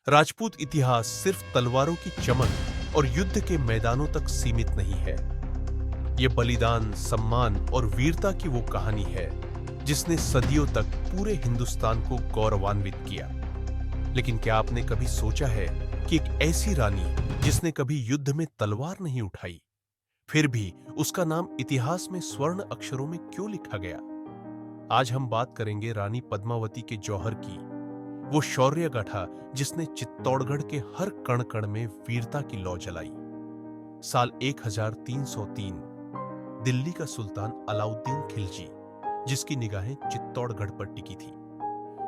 राजपूत इतिहास सिर्फ तलवारों की चमक और युद्ध के मैदानों तक सीमित नहीं है। यह बलिदान, सम्मान और वीरता की वो कहानी है जिसने सदियों तक पूरे हिंदुस्तान को गौरवान्वित किया। लेकिन क्या आपने कभी सोचा है कि एक ऐसी रानी जिसने कभी युद्ध में तलवार नहीं उठाई, फिर भी उसका नाम इतिहास में स्वर्ण अक्षरों में क्यों लिखा गया? आज हम बात करेंगे रानी पद्मावती के जौहर की, वो शौर्य गाथा जिसने चित्तौड़गढ़ के हर कण कण में वीरता की लौ जलाई। साल 1303, दिल्ली का सुल्तान अलाउद्दीन खिलजी, जिसकी निगाहें चित्तौड़गढ़ पर टिकी थी।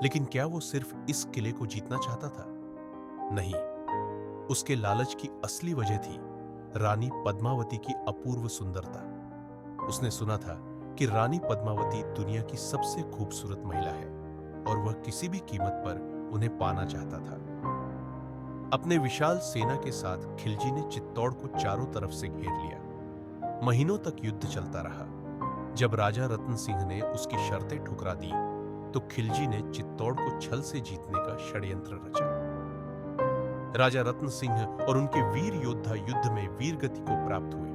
लेकिन क्या वो सिर्फ इस किले को जीतना चाहता था? नहीं, उसके लालच की असली वजह थी रानी पद्मावती की अपूर्व सुंदरता। उसने सुना था कि रानी पद्मावती दुनिया की सबसे खूबसूरत महिला है और वह किसी भी कीमत पर उन्हें पाना चाहता था। अपने विशाल सेना के साथ खिलजी ने चित्तौड़ को चारों तरफ से घेर लिया। महीनों तक युद्ध चलता रहा। जब राजा रतन सिंह ने उसकी शर्तें ठुकरा दी, तो खिलजी ने चित्तौड़ को छल से जीतने का षड्यंत्र रचा। राजा रतन सिंह और उनके वीर योद्धा युद्ध में वीर गति को प्राप्त हुए।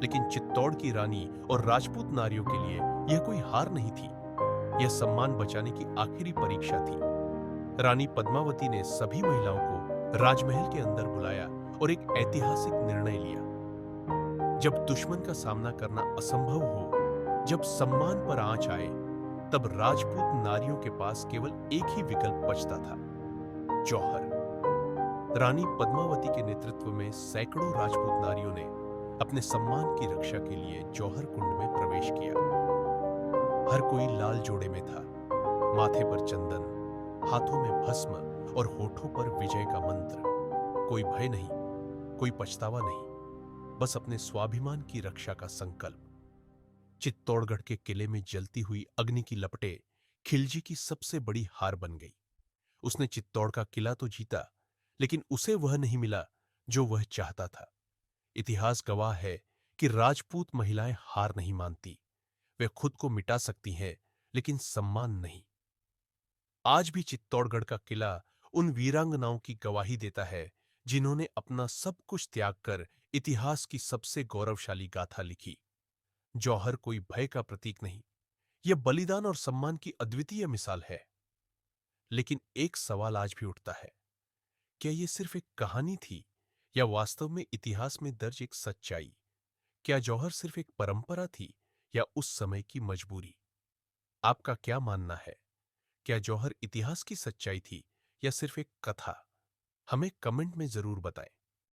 लेकिन चित्तौड़ की रानी और राजपूत नारियों के लिए यह कोई हार नहीं थी, यह सम्मान बचाने की आखिरी परीक्षा थी। रानी पद्मावती ने सभी महिलाओं को राजमहल के अंदर बुलाया और एक ऐतिहासिक निर्णय लिया। जब दुश्मन का सामना करना असंभव हो, जब सम्मान पर आंच आए, तब राजपूत नारियों के पास केवल एक ही विकल्प बचता था, जौहर। रानी पद्मावती के नेतृत्व में सैकड़ों राजपूत नारियों ने अपने सम्मान की रक्षा के लिए जौहर कुंड में प्रवेश किया। हर कोई लाल जोड़े में था, माथे पर चंदन, हाथों में भस्म और होठों पर विजय का मंत्र। कोई भय नहीं, कोई पछतावा नहीं, बस अपने स्वाभिमान की रक्षा का संकल्प। चित्तौड़गढ़ के किले में जलती हुई अग्नि की लपटें खिलजी की सबसे बड़ी हार बन गई। उसने चित्तौड़ का किला तो जीता, लेकिन उसे वह नहीं मिला जो वह चाहता था। इतिहास गवाह है कि राजपूत महिलाएं हार नहीं मानती। वे खुद को मिटा सकती हैं, लेकिन सम्मान नहीं। आज भी चित्तौड़गढ़ का किला उन वीरांगनाओं की गवाही देता है जिन्होंने अपना सब कुछ त्याग कर इतिहास की सबसे गौरवशाली गाथा लिखी। जौहर कोई भय का प्रतीक नहीं, यह बलिदान और सम्मान की अद्वितीय मिसाल है। लेकिन एक सवाल आज भी उठता है, क्या यह सिर्फ एक कहानी थी या वास्तव में इतिहास में दर्ज एक सच्चाई? क्या जौहर सिर्फ एक परंपरा थी या उस समय की मजबूरी? आपका क्या मानना है? क्या जौहर इतिहास की सच्चाई थी या सिर्फ एक कथा? हमें कमेंट में जरूर बताएं।